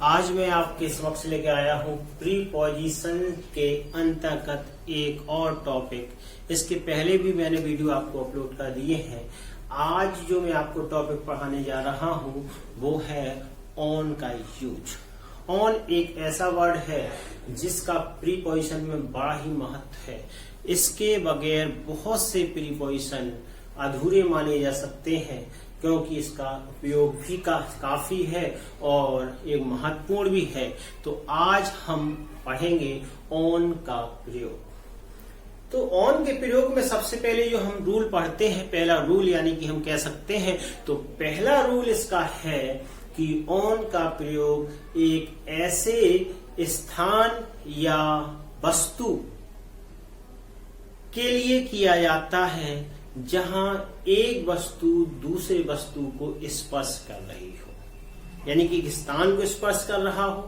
आज मैं आपके समक्ष लेके आया हूँ प्रीपोजिशन के अंतर्गत एक और टॉपिक। इसके पहले भी मैंने वीडियो आपको अपलोड कर दिए हैं। आज जो मैं आपको टॉपिक पढ़ाने जा रहा हूँ वो है ऑन का यूज। ऑन एक ऐसा वर्ड है जिसका प्रीपोजिशन में बड़ा ही महत्व है। इसके बगैर बहुत से प्रीपोजिशन अधूरे माने जा सकते हैं, क्योंकि इसका उपयोग भी काफी है और एक महत्वपूर्ण भी है। तो आज हम पढ़ेंगे ऑन का प्रयोग। तो ऑन के प्रयोग में सबसे पहले जो हम रूल पढ़ते हैं, पहला रूल यानी कि हम कह सकते हैं, तो पहला रूल इसका है कि ऑन का प्रयोग एक ऐसे स्थान या वस्तु के लिए किया जाता है जहां एक वस्तु दूसरे वस्तु को स्पर्श कर रही हो। यानी कि एक स्थान को स्पर्श कर रहा हो,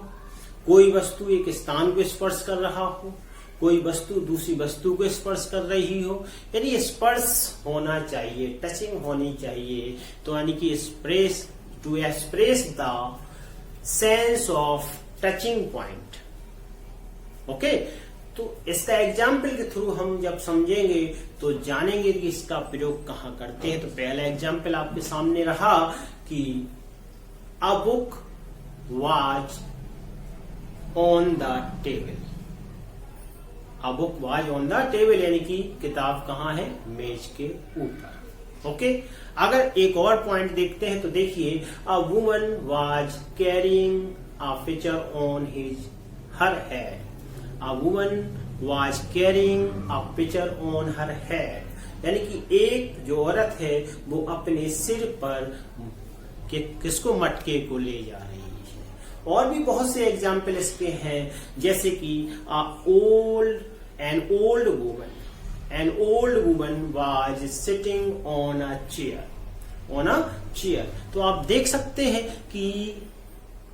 कोई वस्तु एक स्थान को स्पर्श कर रहा हो, कोई वस्तु दूसरी वस्तु को स्पर्श कर रही हो, यानी स्पर्श होना चाहिए, टचिंग होनी चाहिए। तो यानी कि to express the sense of touching point. Okay, तो इसका एग्जाम्पल के थ्रू हम जब समझेंगे तो जानेंगे कि इसका प्रयोग कहाँ करते हैं। तो पहला एग्जाम्पल आपके सामने रहा कि a book was on the table. A book was on the table यानी कि किताब कहाँ है, मेज के ऊपर। ओके, अगर एक और पॉइंट देखते हैं तो देखिए, a woman was carrying a picture on her head. A woman was carrying a pitcher on her head। यानी कि एक जो औरत है वो अपने सिर पर किसको, मटके को ले जा रही है। और भी बहुत से एग्जाम्पल इसके हैं, जैसे कि an old woman was sitting on a chair। तो आप देख सकते हैं कि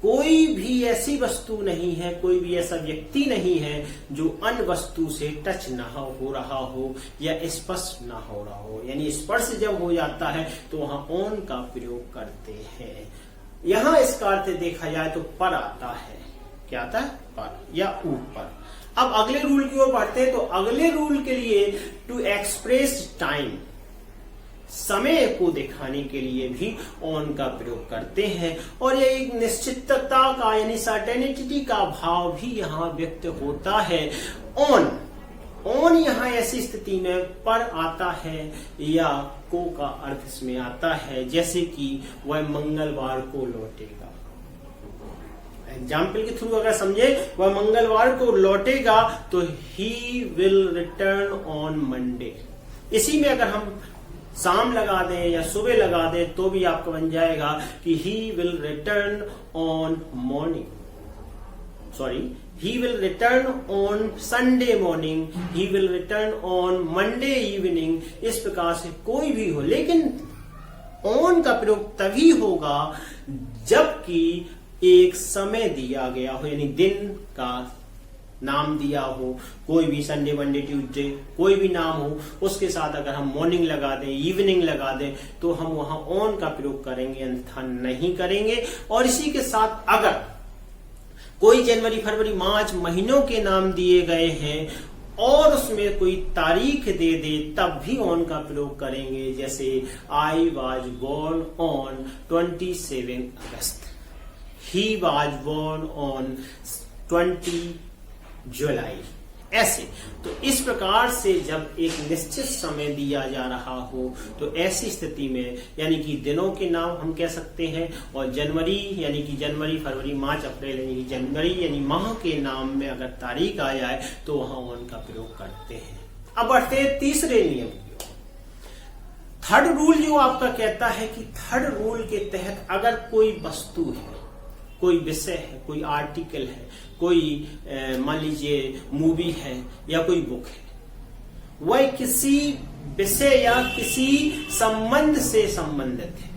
कोई भी ऐसी वस्तु नहीं है, कोई भी ऐसा व्यक्ति नहीं है जो अन्य वस्तु से टच ना हो रहा हो या स्पर्श ना हो रहा हो। यानी स्पर्श जब हो जाता है तो वहां ऑन का प्रयोग करते हैं। यहां इसका अर्थ देखा जाए तो पर आता है। क्या आता है? पर या ऊपर। अब अगले रूल की ओर बढ़ते हैं। तो अगले रूल के लिए टू एक्सप्रेस टाइम, समय को दिखाने के लिए भी ऑन का प्रयोग करते हैं। और यह एक निश्चितता का यानी सर्टेनिटी का भाव भी यहाँ व्यक्त होता है। ऑन यहाँ ऐसी स्थिति में पर आता है या को का अर्थ इसमें आता है, जैसे कि वह मंगलवार को लौटेगा। एग्जाम्पल के थ्रू अगर समझे, वह मंगलवार को लौटेगा तो he will return on Monday. इसी में अगर हम शाम लगा दें या सुबह लगा दें तो भी आपका बन जाएगा कि he will return on Sunday morning, he will return on Monday evening। इस प्रकार से कोई भी हो, लेकिन on का प्रयोग तभी होगा जबकि एक समय दिया गया हो, यानी दिन का नाम दिया हो। कोई भी संडे, मंडे, ट्यूसडे कोई भी नाम हो, उसके साथ अगर हम मॉर्निंग लगा दें, इवनिंग लगा दें तो हम वहां ऑन का प्रयोग करेंगे, अन्यथा नहीं करेंगे। और इसी के साथ अगर कोई जनवरी, फरवरी, मार्च महीनों के नाम दिए गए हैं और उसमें कोई तारीख दे दे तब भी ऑन का प्रयोग करेंगे। जैसे I was born on 27 August, he was born on 20 July. ऐसे तो इस प्रकार से जब एक निश्चित समय दिया जा रहा हो तो ऐसी स्थिति में यानी कि दिनों के नाम हम कह सकते हैं, और जनवरी यानी कि जनवरी, फरवरी, मार्च, अप्रैल यानी कि जनवरी यानी माह के नाम में अगर तारीख आ जाए तो वहां ऑन का प्रयोग करते हैं। अब बढ़ते हैं तीसरे नियम की। थर्ड रूल जो आपका कहता है कि थर्ड रूल के तहत अगर कोई वस्तु है, कोई विषय है, कोई आर्टिकल है, कोई मान लीजिए मूवी है या कोई बुक है, वह किसी विषय या किसी संबंध से संबंधित है,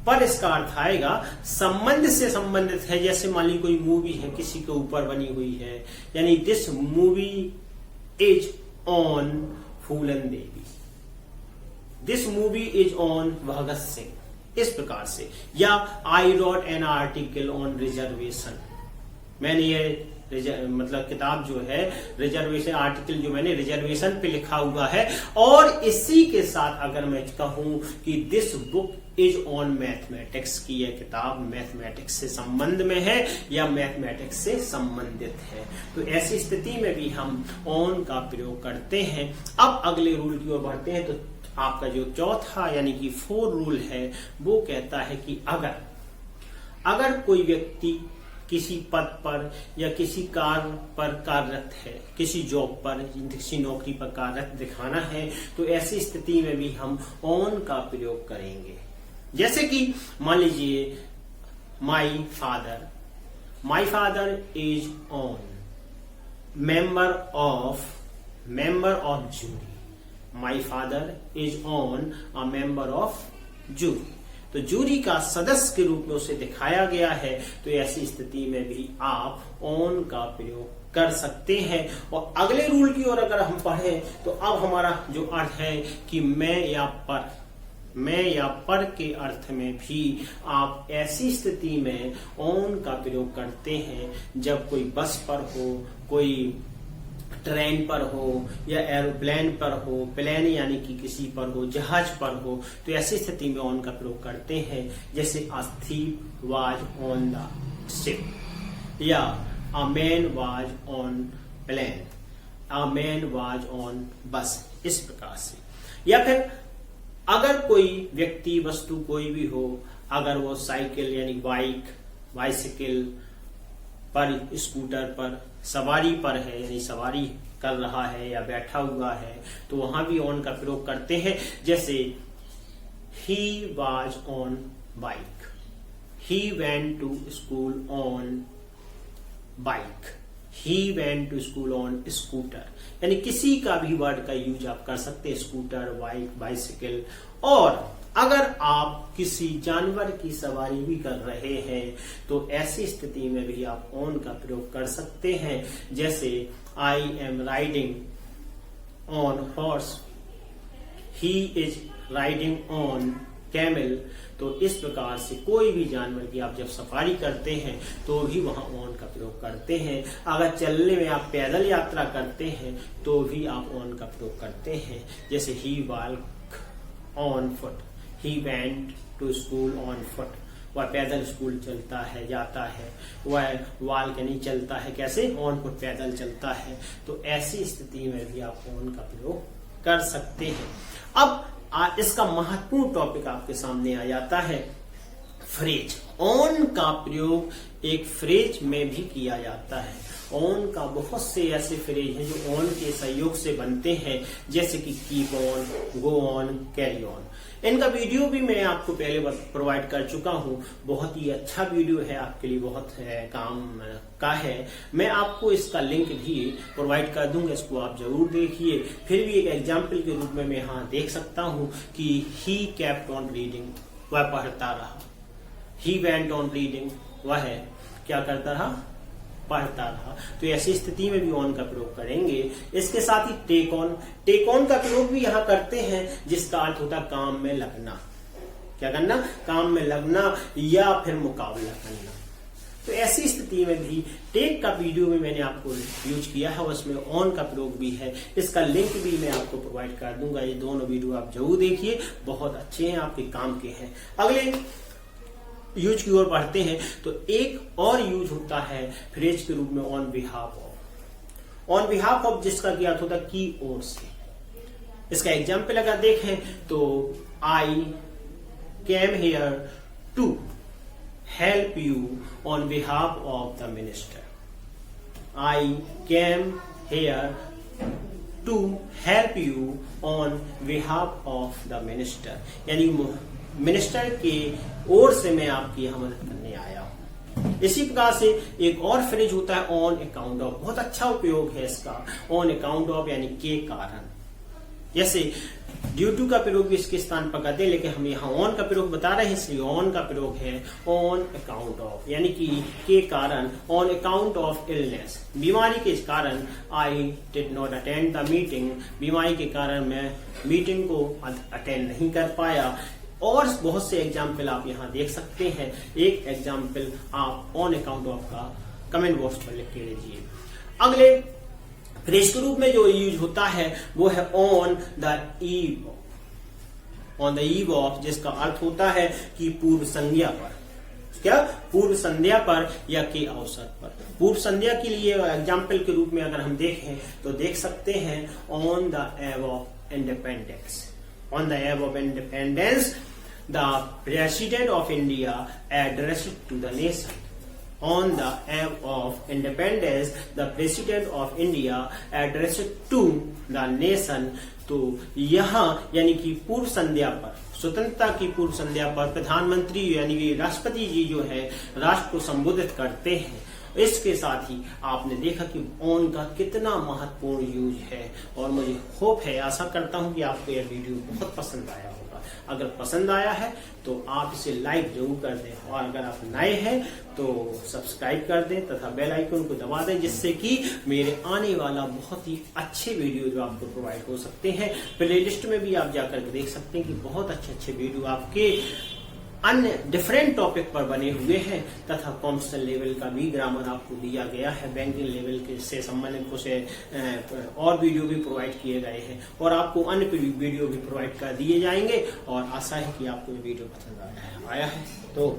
पर इसका अर्थ आएगा संबंध से संबंधित है। जैसे मान ली कोई मूवी है किसी के ऊपर बनी हुई है, यानी this movie is on Phoolan Devi, this movie is on Bhagat Singh, इस प्रकार से। या I wrote an article on reservation, मैंने ये मतलब किताब जो है रिजर्वेशन, आर्टिकल जो मैंने रिजर्वेशन पे लिखा हुआ है। और इसी के साथ अगर मैं कहूं कि this book is on mathematics, की यह किताब मैथमेटिक्स से संबंध में है या मैथमेटिक्स से संबंधित है, तो ऐसी स्थिति में भी हम ऑन का प्रयोग करते हैं। अब अगले रूल की ओर बढ़ते हैं। तो आपका जो चौथा यानी कि 4 रूल है वो कहता है कि अगर कोई व्यक्ति किसी पद पर या किसी कार्य पर कार्यरत है, किसी जॉब पर, किसी नौकरी पर कार्यरत दिखाना है, तो ऐसी स्थिति में भी हम ऑन का प्रयोग करेंगे। जैसे कि मान लीजिए my father is on member of jury, my father is on a member of jury, तो जूरी का सदस्य के रूप में उसे दिखाया गया है। तो ऐसी स्थिति में भी आप ऑन का प्रयोग कर सकते हैं। और अगले रूल की ओर अगर हम पढ़ें तो अब हमारा जो अर्थ है कि मैं या पर के अर्थ में भी आप ऐसी स्थिति में ऑन का प्रयोग करते हैं जब कोई बस पर हो, कोई ट्रेन पर हो या एरोप्लेन पर हो, प्लेन यानी कि किसी पर हो, जहाज पर हो, तो ऐसी स्थिति में ऑन का प्रयोग करते हैं। जैसे a thief was on the ship, या a man was on plane, a man was on bus, इस प्रकार से। या फिर अगर कोई व्यक्ति, वस्तु कोई भी हो, अगर वो साइकिल यानी बाइसिकल पर, स्कूटर पर, सवारी पर है, यानी सवारी कर रहा है या बैठा हुआ है, तो वहां भी ऑन का प्रयोग करते हैं। जैसे he was on bike, he went to school on bike, he went to school on scooter, यानी किसी का भी वर्ड का यूज आप कर सकते हैं, स्कूटर, बाइक, बाइसिकल। और अगर आप किसी जानवर की सवारी भी कर रहे हैं तो ऐसी स्थिति में भी आप ऑन का प्रयोग कर सकते हैं। जैसे I am riding on horse, he is riding on camel, तो इस प्रकार से कोई भी जानवर की आप जब सफारी करते हैं तो भी वहां ऑन का प्रयोग करते हैं। अगर चलने में आप पैदल यात्रा करते हैं तो भी आप ऑन का प्रयोग करते हैं। जैसे he walk on foot, he went to school on foot, वह पैदल स्कूल चलता है, जाता है, वह वॉक नहीं चलता है, कैसे, ऑन फुट, पैदल चलता है। तो ऐसी स्थिति में भी आप ऑन का प्रयोग कर सकते हैं। अब इसका महत्वपूर्ण टॉपिक आपके सामने आ जाता है, फ्रेज। ऑन का प्रयोग एक फ्रेज में भी किया जाता है। ऑन का बहुत से ऐसे फ्रेज हैं जो ऑन के सहयोग से बनते हैं, जैसे कि keep on, go on, carry on. इनका वीडियो भी मैं आपको पहले प्रोवाइड कर चुका हूं, बहुत ही अच्छा वीडियो है, आपके लिए बहुत काम का है। मैं आपको इसका लिंक भी प्रोवाइड कर दूंगा, इसको आप जरूर देखिए। फिर भी एक एग्जाम्पल के रूप में मैं यहाँ देख सकता हूँ कि ही केप्ट ऑन रीडिंग, वह पढ़ता रहा। ही वेंट ऑन रीडिंग, वह क्या करता रहा, पढ़ता रहा। तो ऐसी स्थिति में भी ऑन का प्रयोग करेंगे। इसके साथ ही टेक ऑन का प्रयोग भी यहाँ करते हैं, जिसका अर्थ होता है काम में लगना। क्या करना, काम में लगना या फिर मुकाबला करना। तो ऐसी स्थिति में भी टेक का वीडियो में मैंने आपको यूज किया है, उसमें ऑन का प्रयोग भी है। इसका लिंक भी मैं आपको प्रोवाइड कर दूंगा। ये दोनों वीडियो आप जरूर देखिए, बहुत अच्छे हैं, आपके काम के हैं। अगले यूज की ओर बढ़ते हैं तो एक और यूज होता है फ्रेज के रूप में on behalf of. On behalf of जिसका क्या अर्थ होता है की ओर से। इसका एग्जाम्पल अगर देखें तो I came here to help you on behalf of the minister. I came here to help you on behalf of the minister, यानी मिनिस्टर के ओर से मैं आपकी मदद करने आया हूं। इसी प्रकार से एक और फ्रेज होता है ऑन अकाउंट ऑफ, बहुत अच्छा उपयोग है इसका। ऑन अकाउंट ऑफ यानी के कारण, जैसे ड्यू टू का प्रयोग भी इसके स्थान पर करते हैं, लेकिन हम यहाँ ऑन का प्रयोग बता रहे हैं, इसलिए ऑन का प्रयोग है ऑन अकाउंट ऑफ, यानी कि के कारण, ऑन अकाउंट ऑफ इलनेस, बीमारी के कारण। I did not attend the meeting, बीमारी के कारण मैं मीटिंग को अटेंड नहीं कर पाया। और बहुत से एग्जाम्पल आप यहाँ देख सकते हैं। एक एग्जाम्पल आप ऑन अकाउंट ऑफ का कमेंट बॉक्स पर लिख के लीजिए। अगले फ्रेज के रूप में जो यूज होता है वो है on the eve, on the eve of, जिसका अर्थ होता है कि पूर्व संध्या पर। क्या? पूर्व संध्या पर या के अवसर पर। पूर्व संध्या के लिए एग्जाम्पल के रूप में अगर हम देखें तो देख सकते हैं on the eve of independence, on the eve of independence the president of India addressed to the nation. On the eve of independence, the President of India addressed to the nation। तो यहाँ यानी कि पूर्व संध्या पर, स्वतंत्रता की पूर्व संध्या पर प्रधानमंत्री यानी कि राष्ट्रपति जी जो है राष्ट्र को संबोधित करते हैं। इसके साथ ही आपने देखा कि ऑन का कितना महत्वपूर्ण यूज है, और मुझे होप है, आशा करता हूं कि आपको यह वीडियो बहुत पसंद आया होगा। अगर पसंद आया है तो आप इसे लाइक जरूर कर दें, और अगर आप नए हैं तो सब्सक्राइब कर दें तथा बेल आइकन को दबा दें, जिससे कि मेरे आने वाला बहुत ही अच्छे वीडियो जो आपको प्रोवाइड हो सकते हैं। प्लेलिस्ट में भी आप जाकर के देख सकते हैं कि बहुत अच्छे अच्छे वीडियो आपके अन्य डिफरेंट टॉपिक पर बने हुए हैं, तथा कॉम्पिटिशन लेवल का भी ग्रामर आपको दिया गया है। बैंकिंग लेवल के से संबंधित कुछ और वीडियो भी प्रोवाइड किए गए हैं, और आपको अन्य वीडियो भी प्रोवाइड कर दिए जाएंगे। और आशा है कि आपको ये वीडियो पसंद आया है तो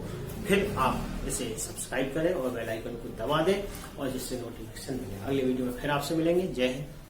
फिर आप इसे सब्सक्राइब करें और बेल आइकन को दबा दें, और जिससे नोटिफिकेशन मिले। अगले वीडियो में फिर आपसे मिलेंगे। जय हिंद।